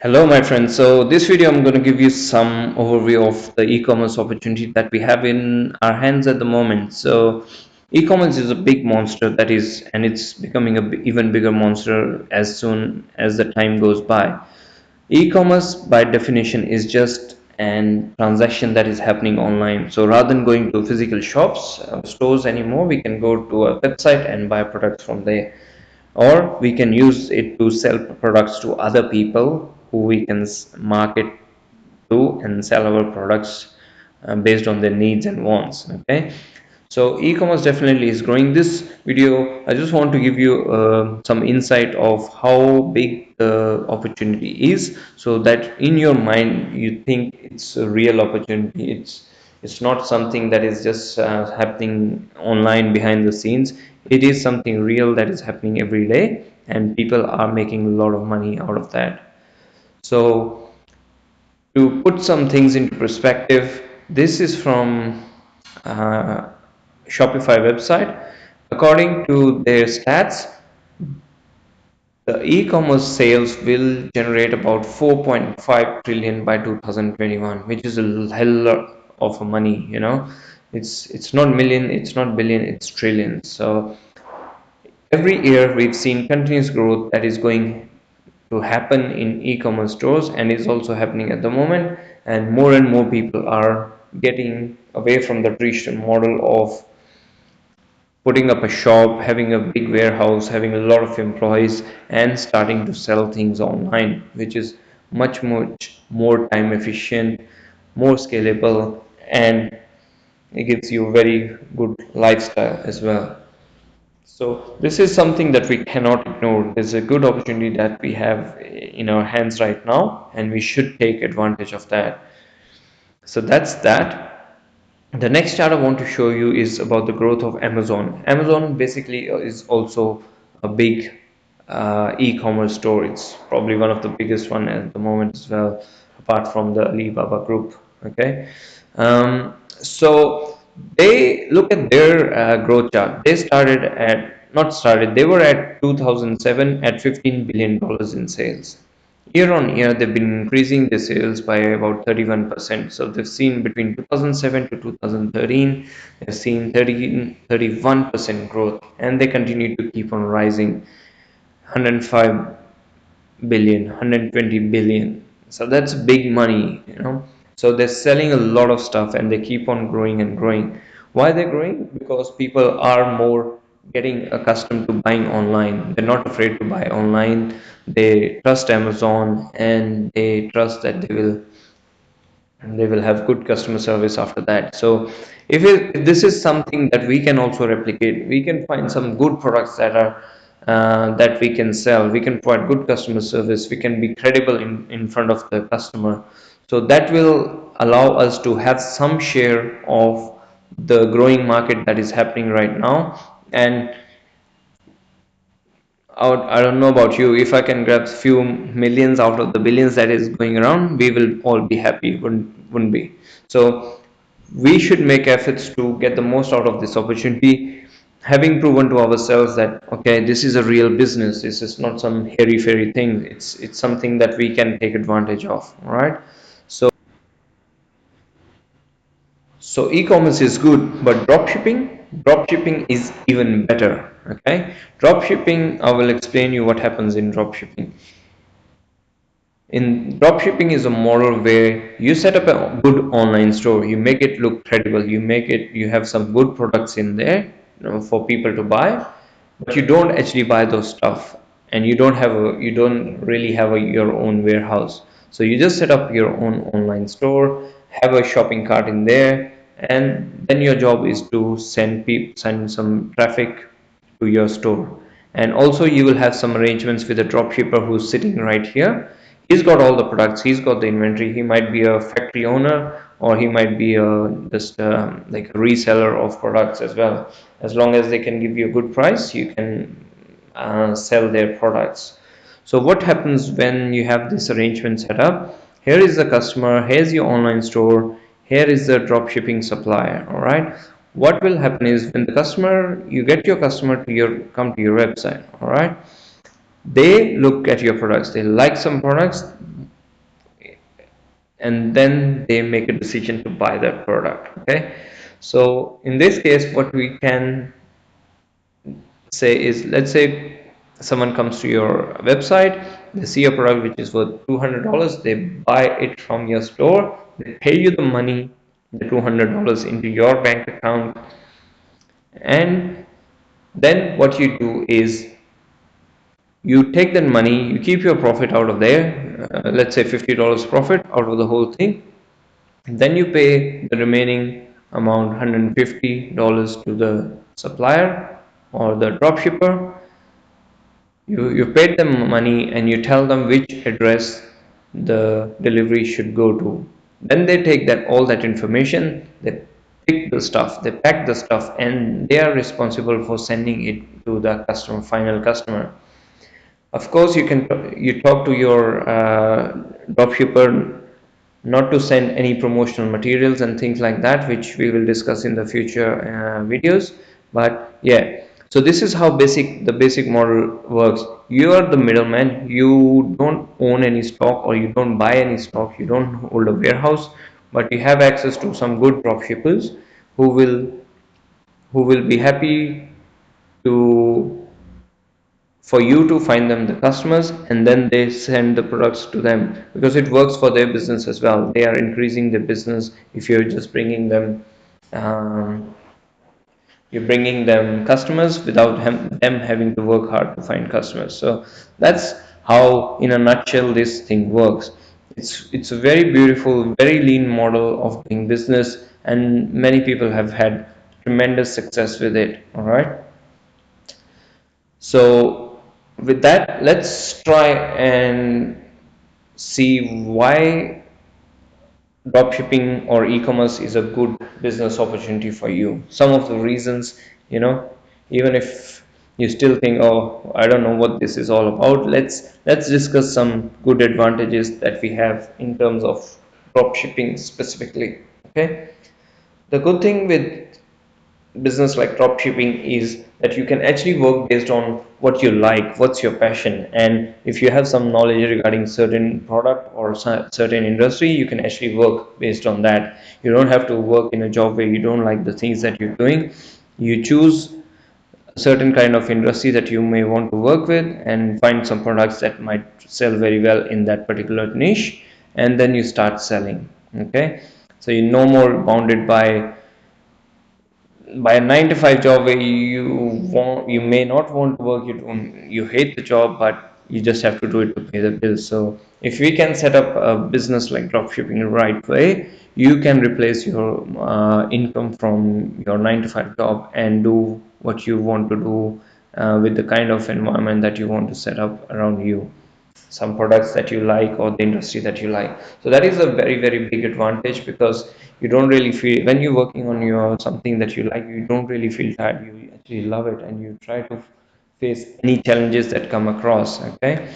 Hello, my friends. So, this video I'm going to give you some overview of the e-commerce opportunity that we have in our hands at the moment. So, e-commerce is a big monster and it's becoming a even bigger monster as soon as the time goes by. E-commerce, by definition, is just an transaction that is happening online. So, rather than going to physical shops, stores anymore, we can go to a website and buy products from there, or we can use it to sell products to other people who we can market to and sell our products based on their needs and wants. Okay, so e-commerce definitely is growing. This video I just want to give you some insight of how big the opportunity is, so that in your mind you think it's a real opportunity. It's not something that is just happening online behind the scenes. It is something real that is happening every day, and people are making a lot of money out of that. So, to put some things into perspective, this is from uh, Shopify website. According to their stats, the e-commerce sales will generate about 4.5 trillion by 2021, which is a hell lot of money. It's not million, it's not billion, it's trillions. So every year we've seen continuous growth that is going to happen in e-commerce stores, and is also happening at the moment, and more people are getting away from the traditional model of putting up a shop, having a big warehouse, having a lot of employees, and starting to sell things online, which is much more time efficient, more scalable, and it gives you a very good lifestyle as well. So this is something that we cannot ignore. There's a good opportunity that we have in our hands right now, and we should take advantage of that. So that's that. The next chart I want to show you is about the growth of Amazon. Amazon basically is also a big e-commerce store. It's probably one of the biggest one at the moment as well, apart from the Alibaba group. Okay, so they look at their growth chart. They started at not started. They were at 2007 at $15 billion in sales. Year on year, they've been increasing their sales by about 31%. So they've seen between 2007 to 2013, they've seen 31% growth, and they continue to keep on rising. 105 billion, 120 billion. So that's big money. So they're selling a lot of stuff and they keep on growing and growing. Why they're growing? Because people are more getting accustomed to buying online. They're not afraid to buy online. They trust Amazon, and they trust that they will have good customer service after that. So if this is something that we can also replicate, we can find some good products that we can sell. We can provide good customer service. We can be credible in front of the customer. So that will allow us to have some share of the growing market that is happening right now. And I don't know about you. If I can grab few millions out of the billions that is going around, we will all be happy, wouldn't we? So we should make efforts to get the most out of this opportunity, having proven to ourselves that okay, this is a real business. This is not some hairy fairy thing. It's something that we can take advantage of. All right. So e-commerce is good, but dropshipping is even better. Okay, dropshipping. I will explain you what happens in dropshipping. In dropshipping is a model where you set up a good online store, you make it look credible, you have some good products in there, for people to buy, but you don't actually buy those stuff, and you don't really have your own warehouse. So you just set up your own online store, have a shopping cart in there, and then your job is to send some traffic to your store. And also you will have some arrangements with a dropshipper who's sitting right here. He's got all the products, he's got the inventory. He might be a factory owner, or he might be just like a reseller of products as well. As long as they can give you a good price, you can sell their products. So what happens when you have this arrangement set up? Here is the customer, here's your online store, here is the drop shipping supplier. All right, what will happen is, when you get your customer to your come to your website. All right, they look at your products, they like some products, and then they make a decision to buy that product. Okay, so in this case what we can say is, let's say someone comes to your website, they see a product which is worth $200, they buy it from your store, they pay you the money, the $200 into your bank account, and then what you do is you take that money, you keep your profit out of there, let's say $50 profit out of the whole thing. Then you pay the remaining amount, $150 to the supplier or the drop shipper. You paid them money and you tell them which address the delivery should go to. Then they take that all that information, they pick the stuff, they pack the stuff, and they are responsible for sending it to the customer, final customer. Of course, you talk to your dropshipper not to send any promotional materials and things like that, which we will discuss in the future videos. But yeah, so this is how the basic model works. You are the middleman. You don't own any stock, or you don't buy any stock. You don't hold a warehouse, but you have access to some good dropshippers who will be happy to for you to find them the customers, and then they send the products to them, because it works for their business as well. They are increasing their business if you're just um, bringing them customers without them having to work hard to find customers. So that's how in a nutshell this thing works. It's a very beautiful, very lean model of doing business, and many people have had tremendous success with it. All right. So with that, let's try and see why dropshipping or e-commerce is a good business opportunity for you. Some of the reasons, even if you still think, oh, I don't know what this is all about, let's discuss some good advantages that we have in terms of dropshipping specifically. Okay. The good thing with business like dropshipping is that you can actually work based on what you like, what's your passion, and if you have some knowledge regarding certain product or certain industry, you can actually work based on that. You don't have to work in a job where you don't like the things that you're doing. You choose a certain kind of industry that you may want to work with and find some products that might sell very well in that particular niche, and then you start selling. Okay, so you're no more bounded by a 9 to 5 job where you may not want to work, you hate the job, but you just have to do it to pay the bills. So if we can set up a business like dropshipping the right way, you can replace your income from your 9 to 5 job and do what you want to do with the kind of environment that you want to set up around you, some products that you like or the industry that you like. So that is a very, very big advantage, because you don't really feel, when you're working on your something that you like, you don't really feel tired. You actually love it, and you try to face any challenges that come across. Okay.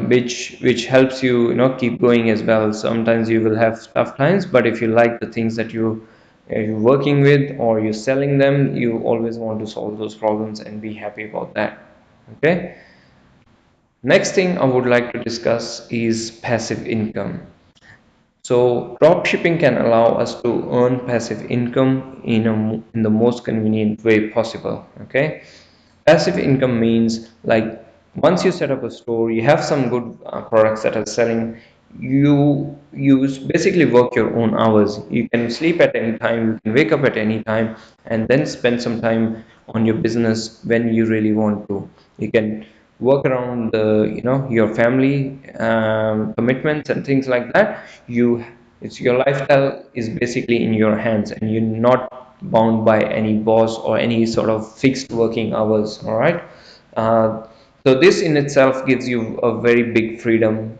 Which helps you, keep going as well. Sometimes you will have tough times, but if you like the things that you're working with or you're selling them, you always want to solve those problems and be happy about that. Okay. Next thing I would like to discuss is passive income. So dropshipping can allow us to earn passive income in the most convenient way possible. Okay, passive income means, like, once you set up a store, you have some good products that are selling. You basically work your own hours. You can sleep at any time, you can wake up at any time, and then spend some time on your business when you really want to. You can work around your family commitments and things like that. It's your lifestyle is basically in your hands, and you're not bound by any boss or any sort of fixed working hours. All right. So this in itself gives you a very big freedom,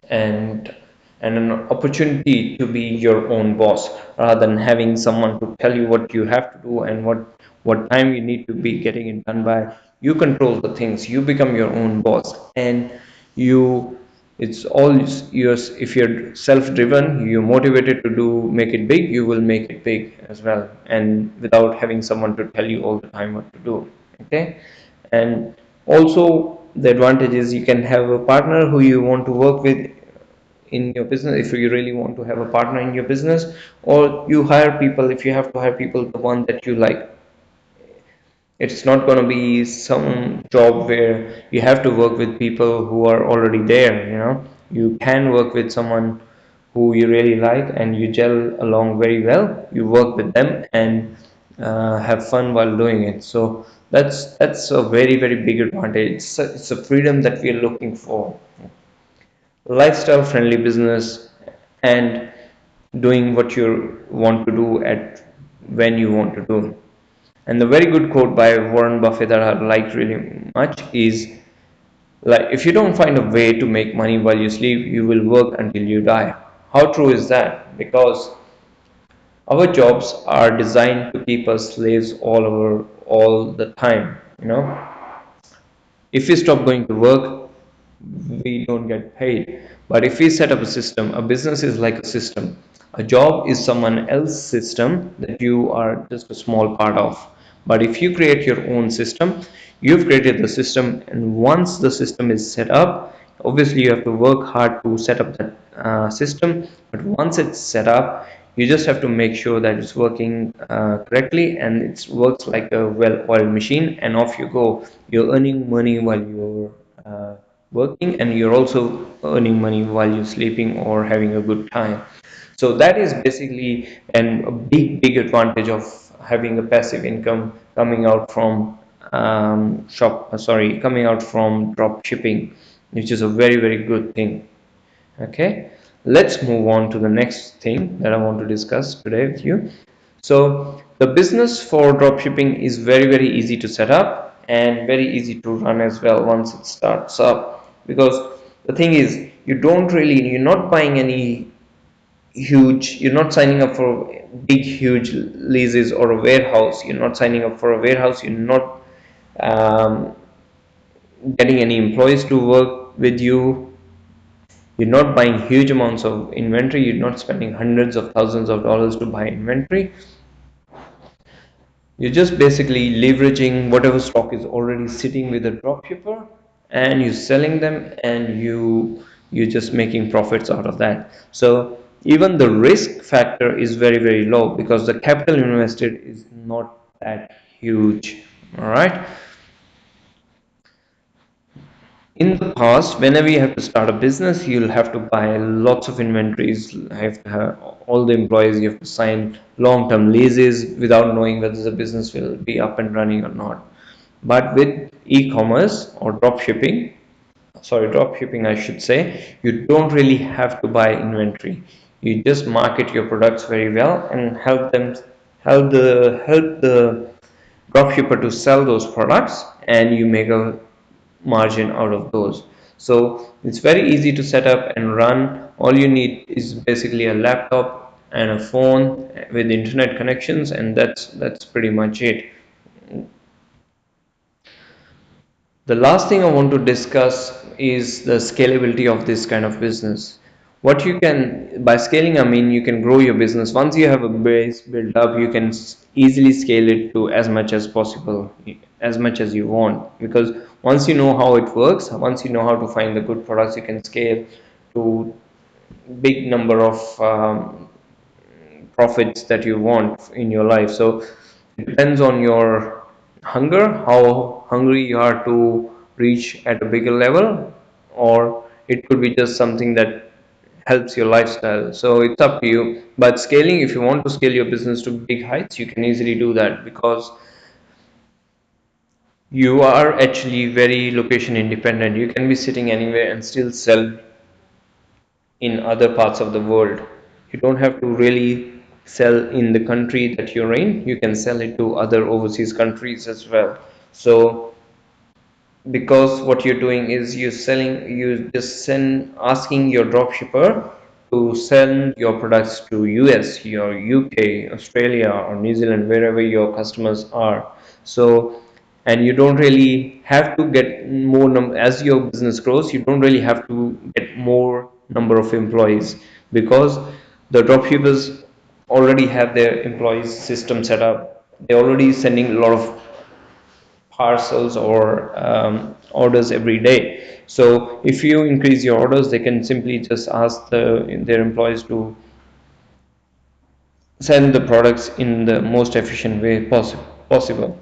and an opportunity to be your own boss, rather than having someone to tell you what you have to do and what time you need to be getting it done by. You control the things, you become your own boss, and you it's all yours. If you're self-driven, you're motivated to make it big, you will make it big as well, and without having someone to tell you all the time what to do. Okay. And also the advantage is you can have a partner who you want to work with in your business, if you really want to have a partner in your business, or you hire people if you have to hire people, the one that you like. It's not going to be some job where you have to work with people who are already there, you know. You can work with someone who you really like and you gel along very well. You work with them and have fun while doing it. So that's a very, very big advantage. It's a freedom that we are looking for. Lifestyle friendly business and doing what you want to do at when you want to do. And the very good quote by Warren Buffett that I like really much is like, if you don't find a way to make money while you sleep, you will work until you die. How true is that? Because our jobs are designed to keep us slaves all the time, you know. If we stop going to work, we don't get paid. But if we set up a system, a business is like a system. A job is someone else's system that you are just a small part of. But if you create your own system, you've created the system, and once the system is set up, obviously you have to work hard to set up that system. But once it's set up, you just have to make sure that it's working correctly, and it works like a well-oiled machine, and off you go. You're earning money while you're working, and you're also earning money while you're sleeping or having a good time. So that is basically a big advantage of having a passive income coming out from coming out from drop shipping, which is a very good thing. Okay, let's move on to the next thing that I want to discuss today with you. So the business for dropshipping is very easy to set up and very easy to run as well once it starts up, because the thing is, you're not buying any huge, you're not signing up for big huge leases or a warehouse. You're not signing up for a warehouse. You're not um, getting any employees to work with you. You're not buying huge amounts of inventory. You're not spending hundreds of thousands of dollars to buy inventory. You're just basically leveraging whatever stock is already sitting with a dropshipper, and you're selling them, and you're just making profits out of that. So even the risk factor is very low because the capital invested is not that huge. All right. In the past, whenever you have to start a business, you'll have to buy lots of inventories, have to have all the employees, you have to sign long-term leases without knowing whether the business will be up and running or not. But with e-commerce or drop shipping I should say, you don't really have to buy inventory. You just market your products very well and help the dropshipper to sell those products, and you make a margin out of those. So it's very easy to set up and run. All you need is basically a laptop and a phone with internet connections, and that's pretty much it. The last thing I want to discuss is the scalability of this kind of business. What you can, by scaling, I mean you can grow your business. Once you have a base built up, you can easily scale it to as much as possible, as much as you want. Because once you know how it works, once you know how to find the good products, you can scale to big number of profits that you want in your life. So it depends on your hunger, how hungry you are to reach at a bigger level, or it could be just something that helps your lifestyle. So it's up to you. But scaling, if you want to scale your business to big heights, you can easily do that because you are actually very location independent. You can be sitting anywhere and still sell in other parts of the world. You don't have to really sell in the country that you're in. You can sell it to other overseas countries as well. So because what you're doing is you just send asking your dropshipper to send your products to US, your UK, Australia, or New Zealand, wherever your customers are. So, and you don't really have to get more as your business grows, you don't really have to get more number of employees because the dropshippers already have their employees system set up. They're already sending a lot of parcels or orders every day. So if you increase your orders, they can simply just ask their employees to send the products in the most efficient way possible.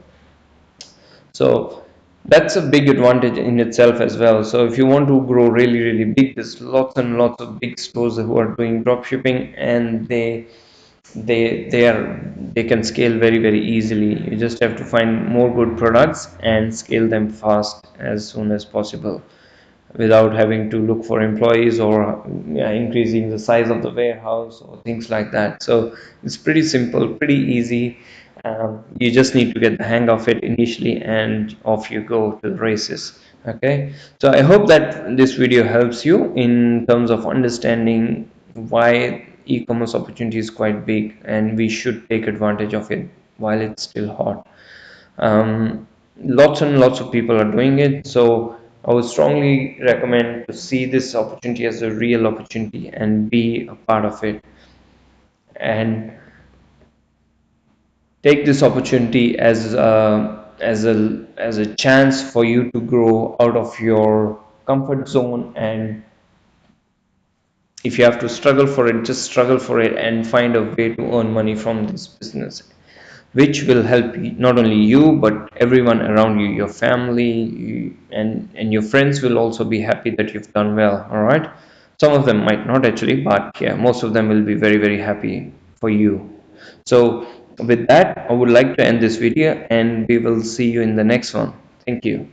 So that's a big advantage in itself as well. So if you want to grow really, really big, there's lots and lots of big stores who are doing drop shipping, and they can scale very, very easily. You just have to find more good products and scale them fast as soon as possible, without having to look for employees or increasing the size of the warehouse or things like that. So it's pretty simple, pretty easy. You just need to get the hang of it initially, and off you go to the races. Okay, so I hope that this video helps you in terms of understanding why e-commerce opportunity is quite big, and we should take advantage of it while it's still hot. Lots and lots of people are doing it, so I would strongly recommend to see this opportunity as a real opportunity and be a part of it, and take this opportunity as a chance for you to grow out of your comfort zone. And if you have to struggle for it, just struggle for it and find a way to earn money from this business, which will help not only you but everyone around you, your family, and your friends will also be happy that you've done well. All right, some of them might not actually, but yeah, most of them will be very, very happy for you. So with that, I would like to end this video, and we will see you in the next one. Thank you.